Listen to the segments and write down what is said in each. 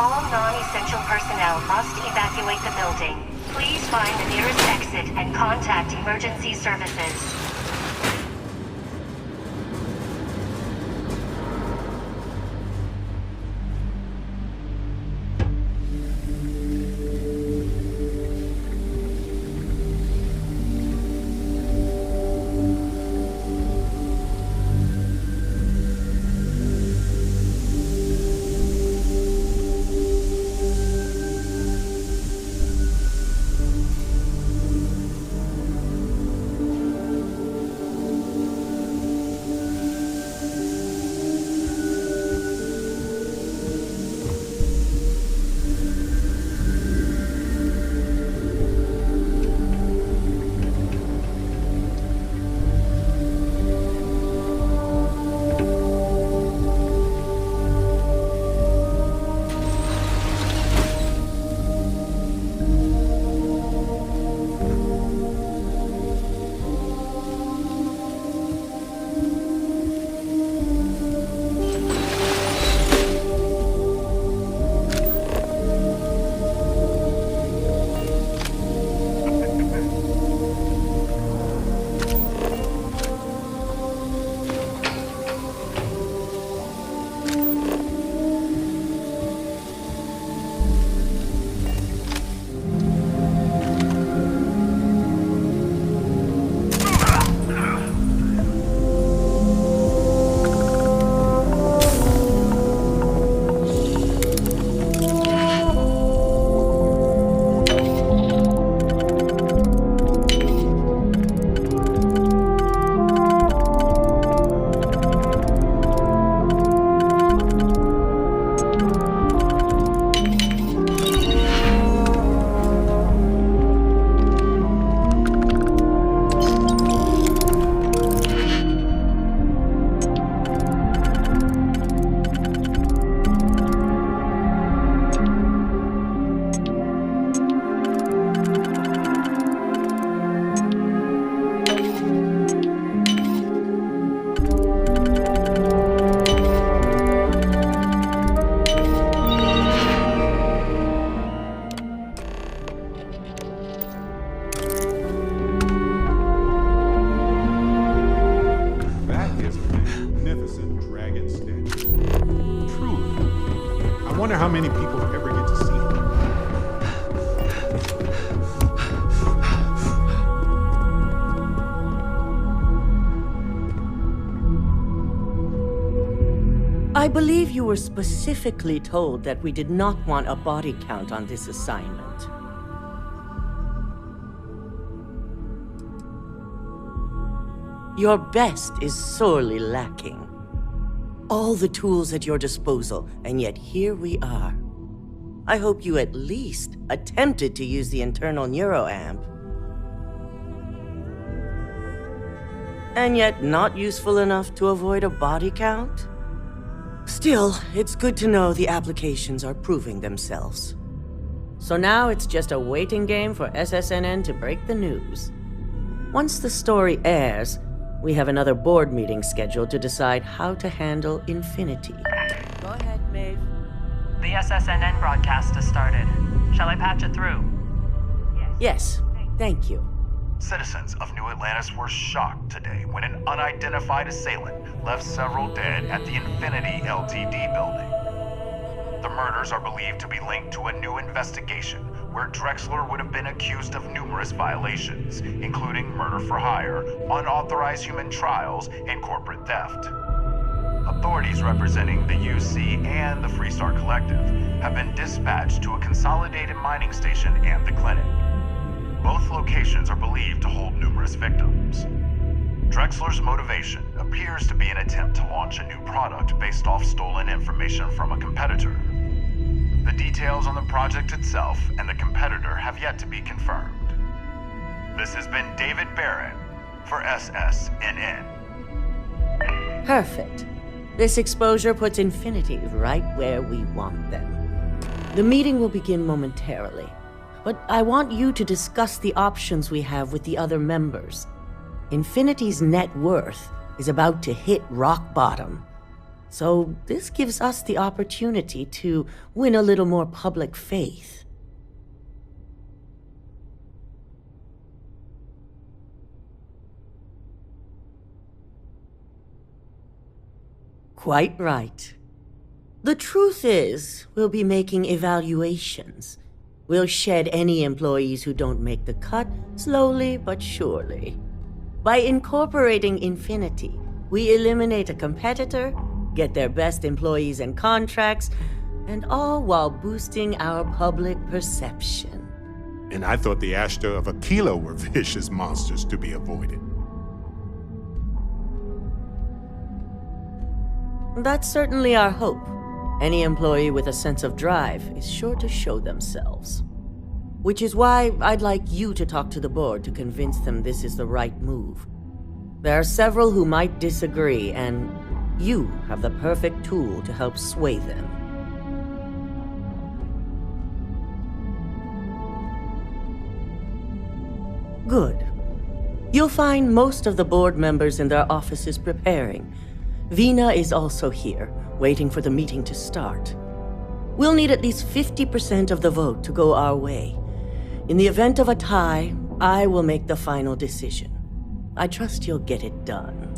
All non-essential personnel must evacuate the building. Please find the nearest exit and contact emergency services. How many people ever get to see it. I believe you were specifically told that we did not want a body count on this assignment. Your best is sorely lacking. All the tools at your disposal, and yet here we are. I hope you at least attempted to use the internal neuroamp. And yet not useful enough to avoid a body count? Still, it's good to know the applications are proving themselves. So now it's just a waiting game for SSNN to break the news. Once the story airs, we have another board meeting scheduled to decide how to handle Infinity. Go ahead, Maeve. The SSNN broadcast has started. Shall I patch it through? Yes, thank you. Citizens of New Atlantis were shocked today when an unidentified assailant left several dead at the Infinity Ltd building. The murders are believed to be linked to a new investigation where Drexler would have been accused of numerous violations, including murder for hire, unauthorized human trials, and corporate theft. Authorities representing the UC and the Freestar Collective have been dispatched to a consolidated mining station and the clinic. Both locations are believed to hold numerous victims. Drexler's motivation appears to be an attempt to launch a new product based off stolen information from a competitor. The details on the project itself and the competitor have yet to be confirmed. This has been David Barrett for SSNN. Perfect. This exposure puts Infinity right where we want them. The meeting will begin momentarily, but I want you to discuss the options we have with the other members. Infinity's net worth is about to hit rock bottom. So this gives us the opportunity to win a little more public faith. Quite right. The truth is, we'll be making evaluations. We'll shed any employees who don't make the cut, slowly but surely. By incorporating Infinity, we eliminate a competitor, get their best employees and contracts, and all while boosting our public perception. And I thought the Ashta of Aquila were vicious monsters to be avoided. That's certainly our hope. Any employee with a sense of drive is sure to show themselves. Which is why I'd like you to talk to the board to convince them this is the right move. There are several who might disagree, and you have the perfect tool to help sway them. Good. You'll find most of the board members in their offices preparing. Vina is also here, waiting for the meeting to start. We'll need at least 50% of the vote to go our way. In the event of a tie, I will make the final decision. I trust you'll get it done.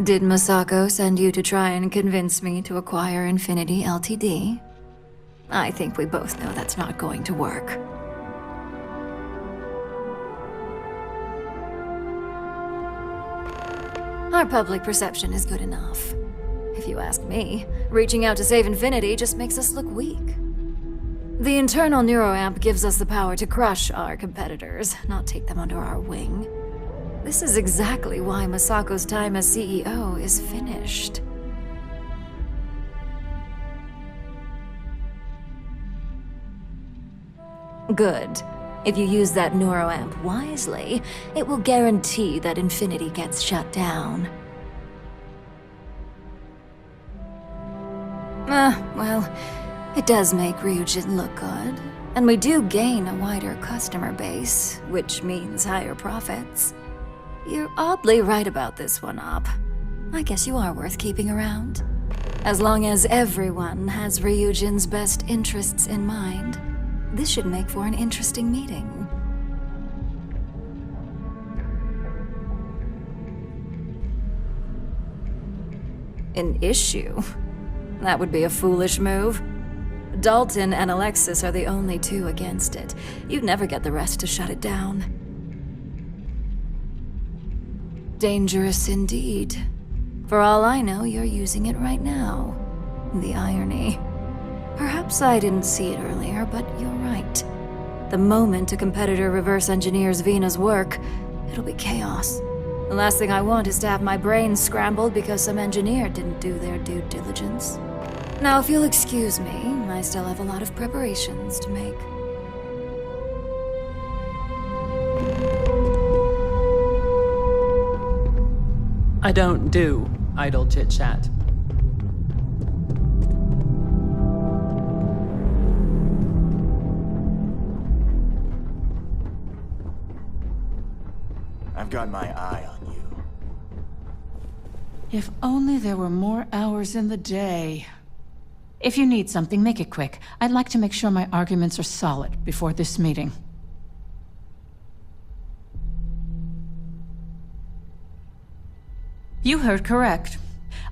Did Masako send you to try and convince me to acquire Infinity Ltd? I think we both know that's not going to work. Our public perception is good enough. If you ask me, reaching out to save Infinity just makes us look weak. The internal neuroamp gives us the power to crush our competitors, not take them under our wing. This is exactly why Masako's time as CEO is finished. Good. If you use that neuroamp wisely, it will guarantee that Infinity gets shut down. Well, it does make Ryujin look good. And we do gain a wider customer base, which means higher profits. You're oddly right about this one, Op. I guess you are worth keeping around. As long as everyone has Ryujin's best interests in mind, this should make for an interesting meeting. An issue? That would be a foolish move. Dalton and Alexis are the only two against it. You'd never get the rest to shut it down. Dangerous indeed. For all I know, you're using it right now. The irony. Perhaps I didn't see it earlier, but you're right. The moment a competitor reverse engineers Vina's work, it'll be chaos. The last thing I want is to have my brain scrambled because some engineer didn't do their due diligence. Now, if you'll excuse me, I still have a lot of preparations to make. I don't do idle chit-chat. I've got my eye on you. If only there were more hours in the day. If you need something, make it quick. I'd like to make sure my arguments are solid before this meeting. You heard correct.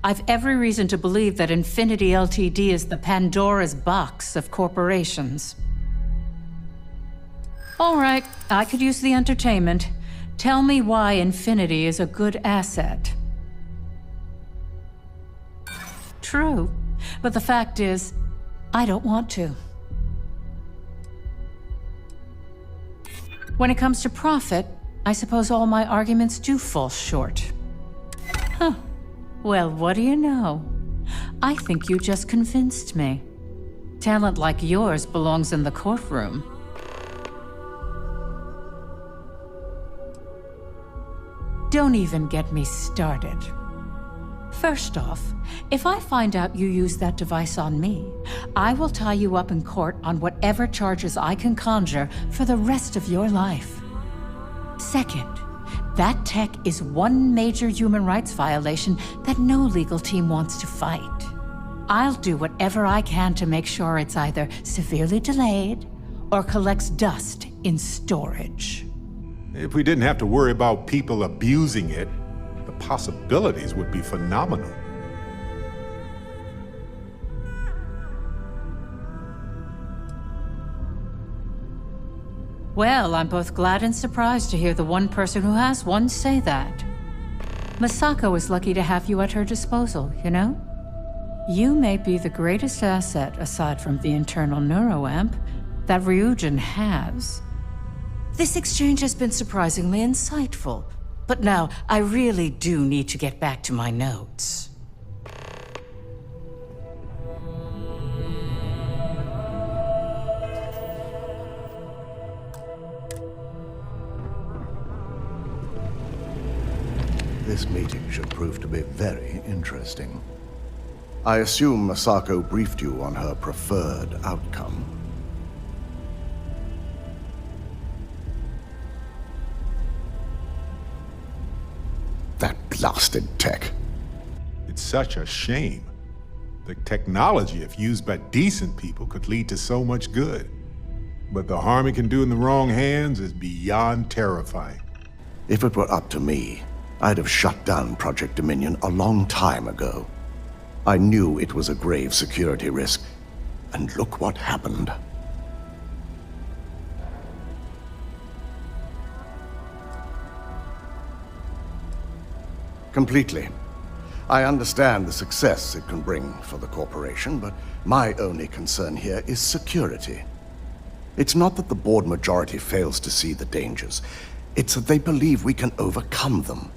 I've every reason to believe that Infinity Ltd is the Pandora's box of corporations. All right, I could use the entertainment. Tell me why Infinity is a good asset. True, but the fact is, I don't want to. When it comes to profit, I suppose all my arguments do fall short. Huh. Well, what do you know? I think you just convinced me. Talent like yours belongs in the courtroom. Don't even get me started. First off, If I find out you used that device on me, I will tie you up in court on whatever charges I can conjure for the rest of your life. Second, that tech is one major human rights violation that no legal team wants to fight. I'll do whatever I can to make sure it's either severely delayed or collects dust in storage. If we didn't have to worry about people abusing it, the possibilities would be phenomenal. Well, I'm both glad and surprised to hear the one person who has one say that. Masako is lucky to have you at her disposal, you know? You may be the greatest asset, aside from the internal neuroamp, that Ryujin has. This exchange has been surprisingly insightful, but now I really do need to get back to my notes. This meeting should prove to be very interesting. I assume Masako briefed you on her preferred outcome. That blasted tech. It's such a shame. The technology, if used by decent people, could lead to so much good. But the harm it can do in the wrong hands is beyond terrifying. If it were up to me, I'd have shut down Project Dominion a long time ago. I knew it was a grave security risk, and look what happened. Completely. I understand the success it can bring for the corporation, but my only concern here is security. It's not that the board majority fails to see the dangers. It's that they believe we can overcome them.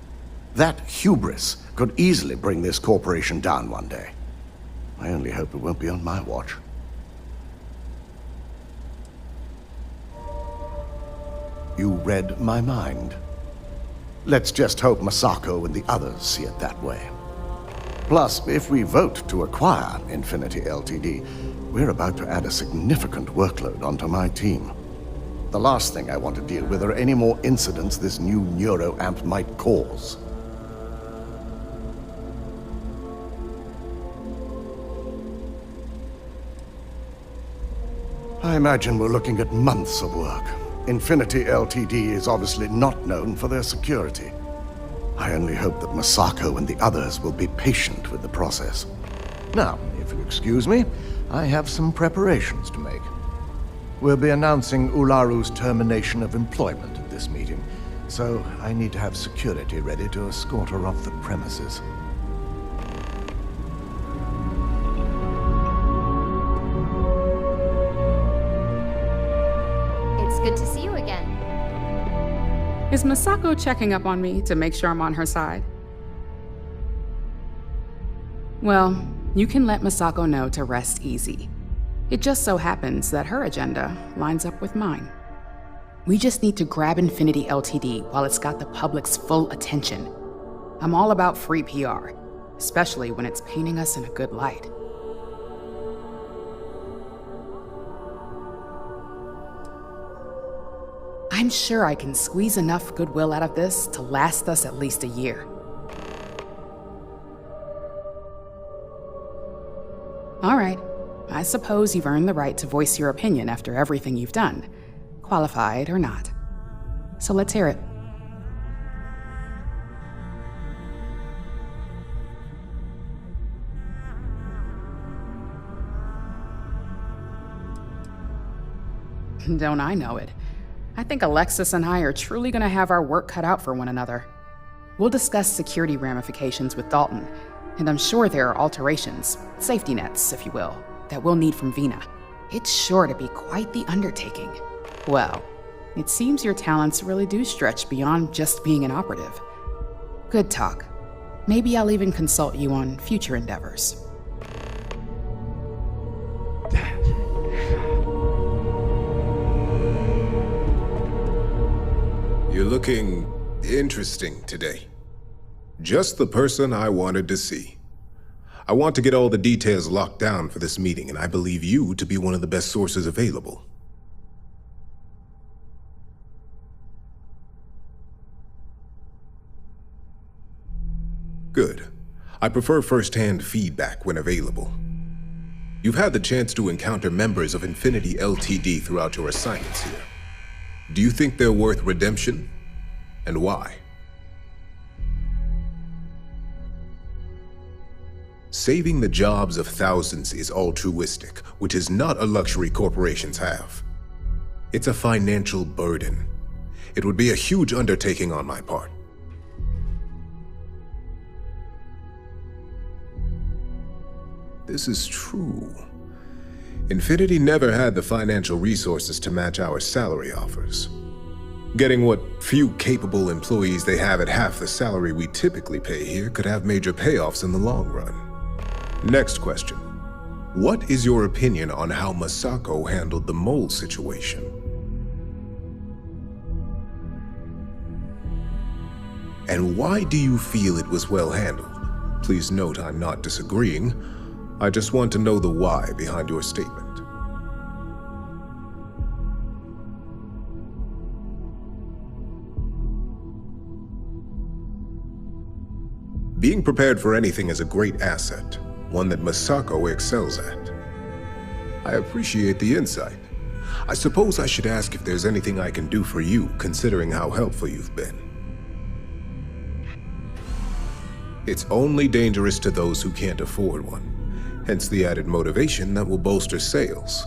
That hubris could easily bring this corporation down one day. I only hope it won't be on my watch. You read my mind. Let's just hope Masako and the others see it that way. Plus, if we vote to acquire Infinity Ltd., we're about to add a significant workload onto my team. The last thing I want to deal with are any more incidents this new neuroamp might cause. I imagine we're looking at months of work. Infinity Ltd. is obviously not known for their security. I only hope that Masako and the others will be patient with the process. Now, if you excuse me, I have some preparations to make. We'll be announcing Ularu's termination of employment at this meeting, so I need to have security ready to escort her off the premises. It's good to see you again. Is Masako checking up on me to make sure I'm on her side? Well, you can let Masako know to rest easy. It just so happens that her agenda lines up with mine. We just need to grab Infinity Ltd. while it's got the public's full attention. I'm all about free PR, especially when it's painting us in a good light. I'm sure I can squeeze enough goodwill out of this to last us at least a year. All right, I suppose you've earned the right to voice your opinion after everything you've done, qualified or not. So let's hear it. Don't I know it? I think Alexis and I are truly going to have our work cut out for one another. We'll discuss security ramifications with Dalton, and I'm sure there are alterations, safety nets, if you will, that we'll need from Vina. It's sure to be quite the undertaking. Well, it seems your talents really do stretch beyond just being an operative. Good talk. Maybe I'll even consult you on future endeavors. You're looking interesting today. Just the person I wanted to see. I want to get all the details locked down for this meeting, and I believe you to be one of the best sources available. Good. I prefer first-hand feedback when available. You've had the chance to encounter members of Infinity LTD throughout your assignments here. Do you think they're worth redemption? And why? Saving the jobs of thousands is altruistic, which is not a luxury corporations have. It's a financial burden. It would be a huge undertaking on my part. This is true. Infinity never had the financial resources to match our salary offers. Getting what few capable employees they have at half the salary we typically pay here could have major payoffs in the long run. Next question. What is your opinion on how Masako handled the mole situation? And why do you feel it was well handled? Please note I'm not disagreeing. I just want to know the why behind your statement. Being prepared for anything is a great asset, one that Masako excels at. I appreciate the insight. I suppose I should ask if there's anything I can do for you, considering how helpful you've been. It's only dangerous to those who can't afford one, hence the added motivation that will bolster sales.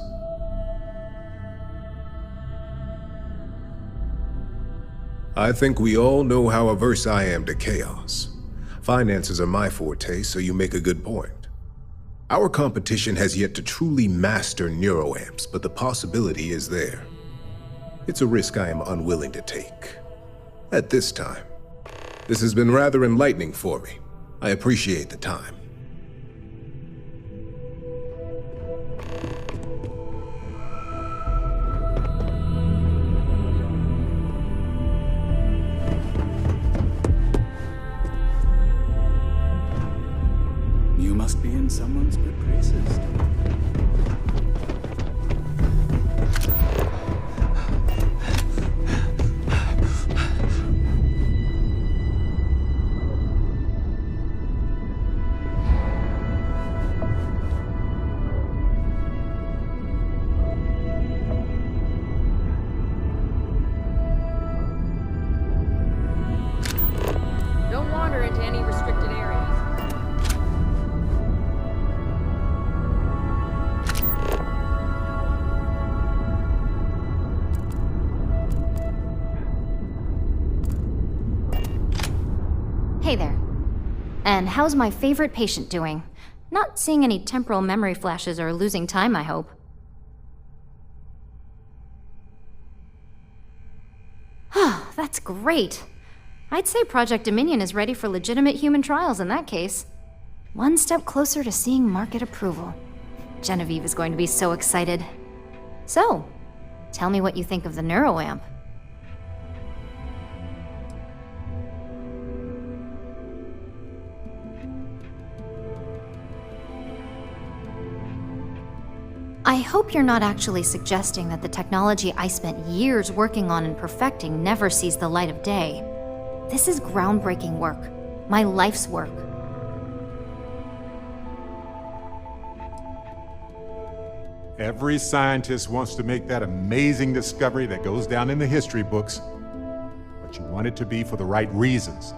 I think we all know how averse I am to chaos. Finances are my forte, so you make a good point. Our competition has yet to truly master neuroamps, but the possibility is there. It's a risk I am unwilling to take. At this time. This has been rather enlightening for me. I appreciate the time. You must be in someone's good graces. Don't wander into any restricted areas. Hey there. And how's my favorite patient doing? Not seeing any temporal memory flashes or losing time, I hope. That's great. I'd say Project Dominion is ready for legitimate human trials in that case. One step closer to seeing market approval. Genevieve is going to be so excited. So, tell me what you think of the neuroamp. I hope you're not actually suggesting that the technology I spent years working on and perfecting never sees the light of day. This is groundbreaking work. My life's work. Every scientist wants to make that amazing discovery that goes down in the history books. But you want it to be for the right reasons.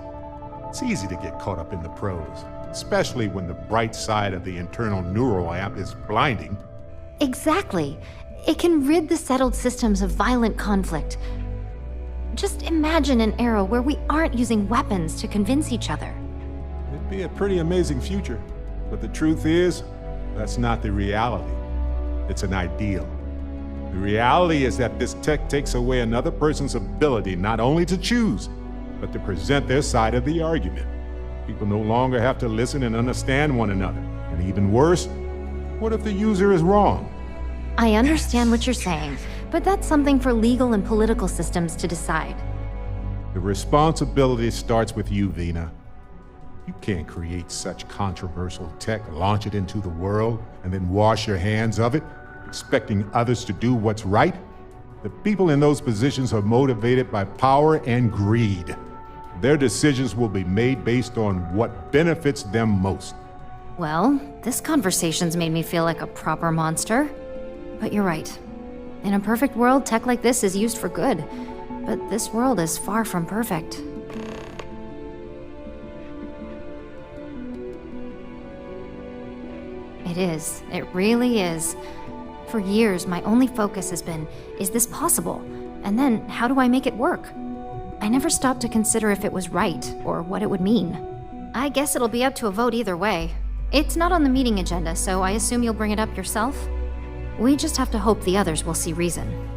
It's easy to get caught up in the prose, especially when the bright side of the internal neuroamp is blinding. Exactly. It can rid the settled systems of violent conflict. Just imagine an era where we aren't using weapons to convince each other. It'd be a pretty amazing future. But the truth is, that's not the reality. It's an ideal. The reality is that this tech takes away another person's ability not only to choose, but to present their side of the argument. People no longer have to listen and understand one another. And even worse, what if the user is wrong? I understand what you're saying, but that's something for legal and political systems to decide. The responsibility starts with you, Vina. You can't create such controversial tech, launch it into the world, and then wash your hands of it, expecting others to do what's right. The people in those positions are motivated by power and greed. Their decisions will be made based on what benefits them most. Well, this conversation's made me feel like a proper monster. But you're right. In a perfect world, tech like this is used for good. But this world is far from perfect. It is. It really is. For years, my only focus has been, is this possible? And then, how do I make it work? I never stopped to consider if it was right, or what it would mean. I guess it'll be up to a vote either way. It's not on the meeting agenda, so I assume you'll bring it up yourself? We just have to hope the others will see reason.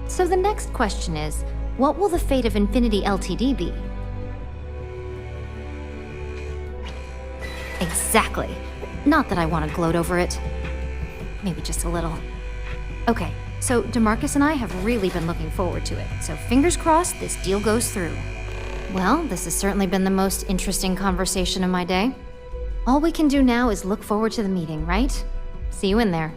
So the next question is, what will the fate of Infinity Ltd be? Exactly. Not that I want to gloat over it. Maybe just a little. Okay, so DeMarcus and I have really been looking forward to it, so fingers crossed this deal goes through. Well, this has certainly been the most interesting conversation of my day. All we can do now is look forward to the meeting, right? See you in there.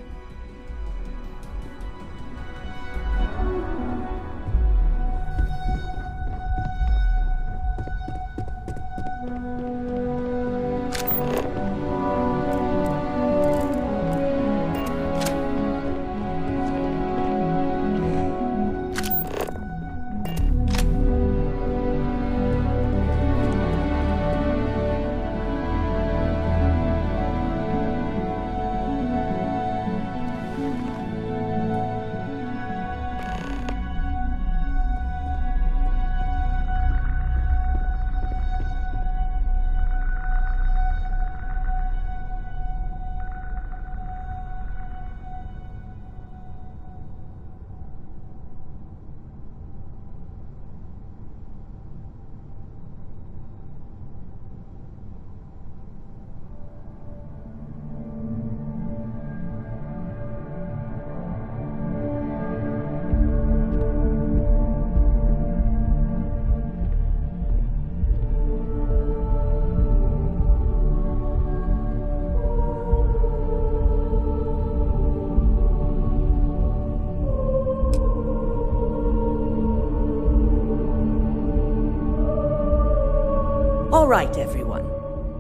All right, everyone.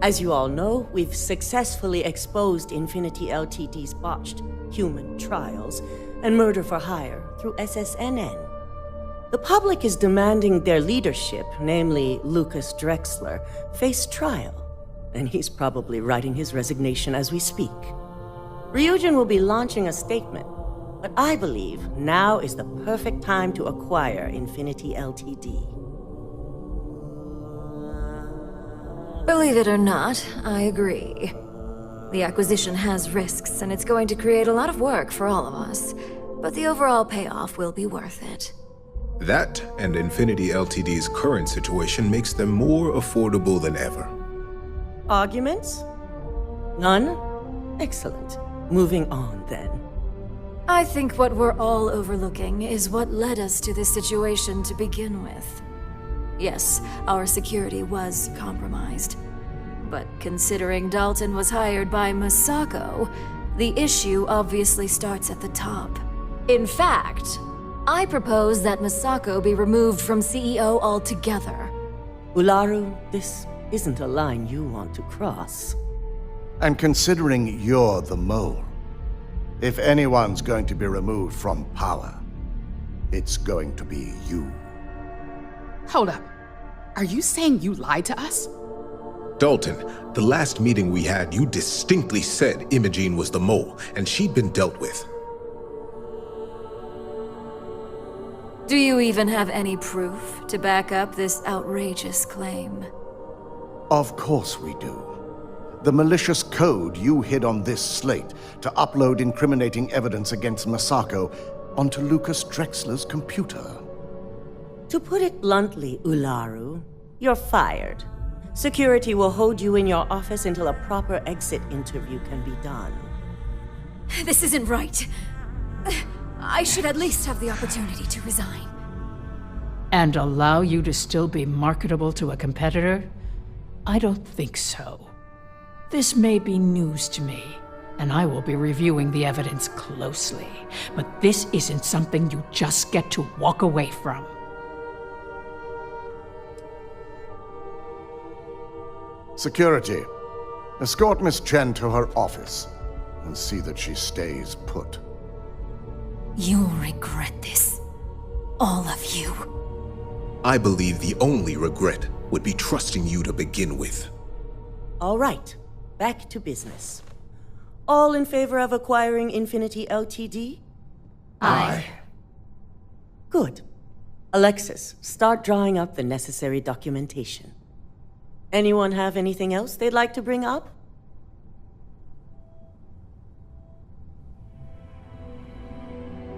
As you all know, we've successfully exposed Infinity Ltd's botched human trials and murder for hire through SSNN. The public is demanding their leadership, namely Lucas Drexler, face trial, and he's probably writing his resignation as we speak. Ryujin will be launching a statement, but I believe now is the perfect time to acquire Infinity Ltd. Believe it or not, I agree. The acquisition has risks, and it's going to create a lot of work for all of us. But the overall payoff will be worth it. That and Infinity Ltd's current situation makes them more affordable than ever. Arguments? None? Excellent. Moving on, then. I think what we're all overlooking is what led us to this situation to begin with. Yes, our security was compromised. But considering Dalton was hired by Masako, the issue obviously starts at the top. In fact, I propose that Masako be removed from CEO altogether. Ularu, this isn't a line you want to cross. And considering you're the mole, if anyone's going to be removed from power, it's going to be you. Hold up. Are you saying you lied to us? Dalton, the last meeting we had, you distinctly said Imogene was the mole, and she'd been dealt with. Do you even have any proof to back up this outrageous claim? Of course we do. The malicious code you hid on this slate to upload incriminating evidence against Masako onto Lucas Drexler's computer. To put it bluntly, Ularu, you're fired. Security will hold you in your office until a proper exit interview can be done. This isn't right. I should at least have the opportunity to resign. And allow you to still be marketable to a competitor? I don't think so. This may be news to me, and I will be reviewing the evidence closely, but this isn't something you just get to walk away from. Security, escort Miss Chen to her office and see that she stays put. You'll regret this. All of you. I believe the only regret would be trusting you to begin with. All right, back to business. All in favor of acquiring Infinity Ltd? Aye. Good. Alexis, start drawing up the necessary documentation. Anyone have anything else they'd like to bring up?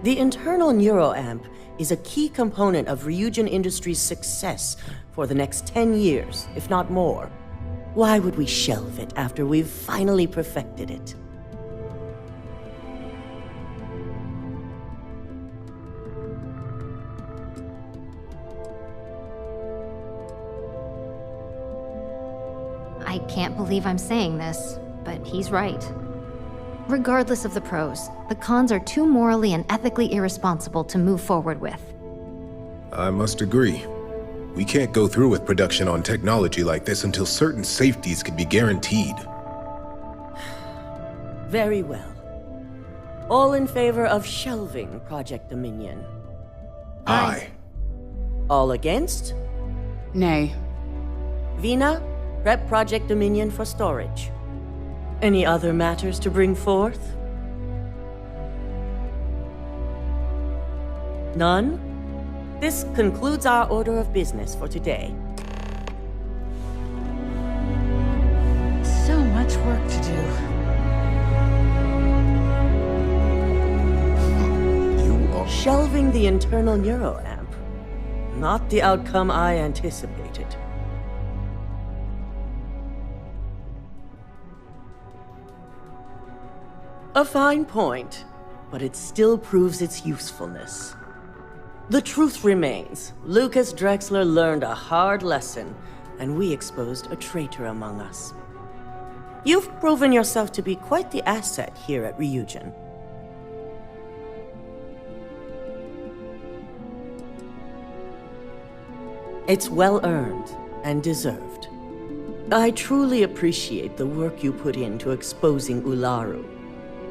The internal neuroamp is a key component of Ryujin Industries' success for the next 10 years, if not more. Why would we shelve it after we've finally perfected it? I can't believe I'm saying this, but he's right. Regardless of the pros, the cons are too morally and ethically irresponsible to move forward with. I must agree. We can't go through with production on technology like this until certain safeties can be guaranteed. Very well. All in favor of shelving Project Dominion? Aye. All against? Nay. Vina, prep Project Dominion for storage. Any other matters to bring forth? None? This concludes our order of business for today. So much work to do. You are... Shelving the internal neuroamp. Not the outcome I anticipated. A fine point, but it still proves its usefulness. The truth remains, Lucas Drexler learned a hard lesson, and we exposed a traitor among us. You've proven yourself to be quite the asset here at Ryujin. It's well earned and deserved. I truly appreciate the work you put into exposing Ularu.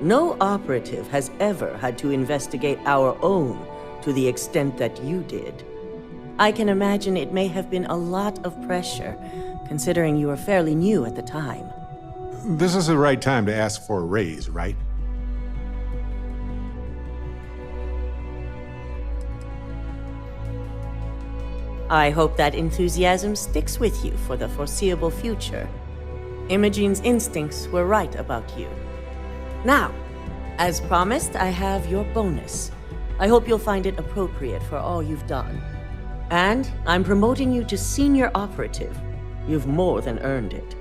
No operative has ever had to investigate our own to the extent that you did. I can imagine it may have been a lot of pressure, considering you were fairly new at the time. This is the right time to ask for a raise, right? I hope that enthusiasm sticks with you for the foreseeable future. Imogene's instincts were right about you. Now, as promised, I have your bonus. I hope you'll find it appropriate for all you've done. And I'm promoting you to senior operative. You've more than earned it.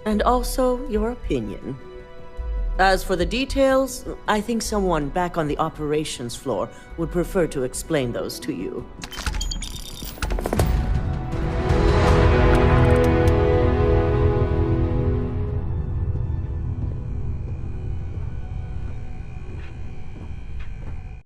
And also your opinion. As for the details, I think someone back on the operations floor would prefer to explain those to you.